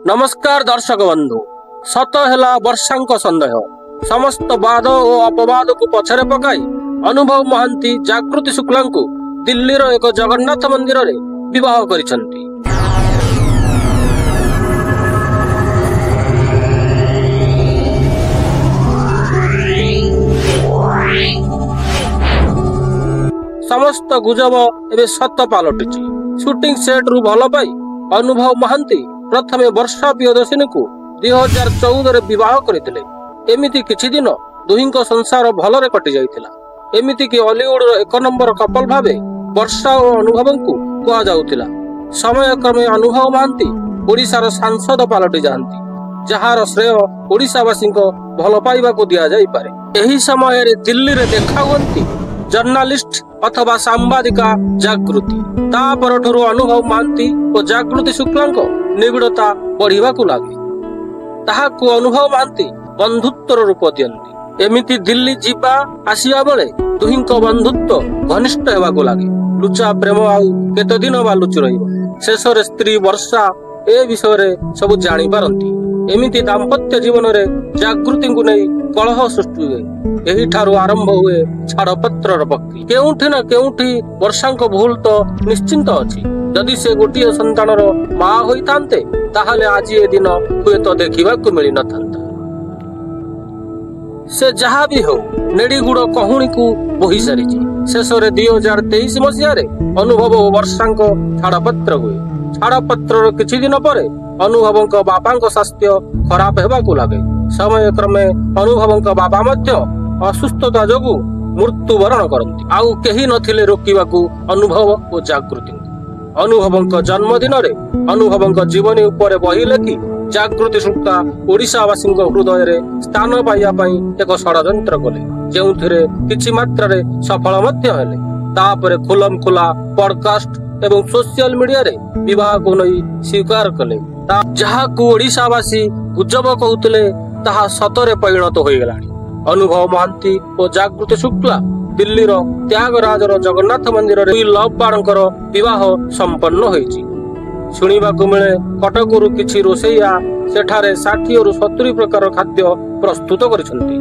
नमस्कार दर्शक बंधु सत है वर्षांक संदेह समस्त वाद और अपवाद को पछरे पकाई अनुभव महांती जागृति शुक्ला को दिल्ली एक जगन्नाथ मंदिर रे विवाह करिसंती। समस्त गुजब एवं सत पलटुची। शूटिंग सेट रु भल पाई अनुभव महांती प्रथमे वर्षा प्रियदर्शिनी को 2014 रे विवाह करथिले। एमिति किछि दिन दुहिंको संसार भलरे कटि जाइथिला। एमिति कि हॉलीवुड रो एक नंबर कपल भाबे वर्षा और अनुभव को कुआ जाउथिला। समय क्रमे अनुभव महांती ओडिशार सांसद पलटि जांती, जहार श्रेय ओडिशावासी को भल पाइबा को दिया जाई पारे। एही समय रे दिल्ली रे देखा हुंती जर्नलिस्ट अथवा सांबादिका जागृति। ता परठुरु अनुभव महांती और जागृति शुक्ला निबिड़ता बढ़िबा को लागे। ताहाकु अनुभव महांती बंधुत्वर रूप दियंती। एमिति दिल्ली जीवा आसिया बेले दुहिंको बंधुत्व घनिष्ठ हेबा को लागे। लुचा प्रेम आउ केते दिन बा लुचि रहिबो। शेषरे स्त्री वर्षा ए विषय रे सब जानि पारंती। एमिति दाम्पत्य जीवन रे जागृति को नै कलह सृष्टि हुए। एही ठारू आरंभ हुए छाड़पत्र पक्की। केउठी न केउठी वर्षांको भूल तो निश्चिंत अछि। जदि से गोटिए संतानर मां होइतांते ताहाले आज ए दिन हुए तो देखिबा को मिली न थांता। से जहा भी हो नेडीगुड़ कहुणी को बोही सारिछि। शेषरे 2023 मसिया रे अनुभव और वर्षांको छाड़पत्र हुए। छाड़पत्र किछि दिन परे अनुभवंको बापांको स्वास्थ्य खराब हेबा को लागे। समय क्रमे अनुभवंको बाबा मध्य असुस्थता जोगु मृत्युवरण करती। आउ केही नथिले रोकिबाकू अनुभव और जागृति। अनुभवंको जन्मदिन रे अनुभवंको जीवनी उपरे बही लेखि जागृति शुक्ला ओडिशावासी हृदय रे स्थान पाइया पई एक षडयंत्र कले, जेउथिरे किछि मात्रा रे सफल मध्य हेले। तापरे खुलम खुला पॉडकास्ट एवं सोशल मीडिया रे विवाह को नै स्वीकार कले। जहा को ओडिशावासी गुजब कहउतले ताहा सतरे परिणत होई गेलानी। अनुभव महांती और जागृति शुक्ला दिल्ली रो त्यागराजर जगन्नाथ मंदिर रे लव बाणकर विवाह संपन्न होईची। सुनिबा को मिले कटकरू किछि रोसैया सेठारे 60 रु 70 प्रकार खाद्य प्रस्तुत करिसंती।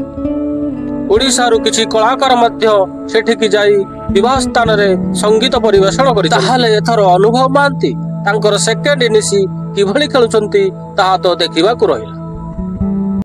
ओडिसा रु किछि कलाकार मध्य सेठिकी जाई विवाह स्थान रे संगीत परिवेषण करि। ताहाले एथर अनुभव महांती तांकर सेकेंड इनिसी किभଳି खेलुचंती ताहा तो देखिबा को रहिला।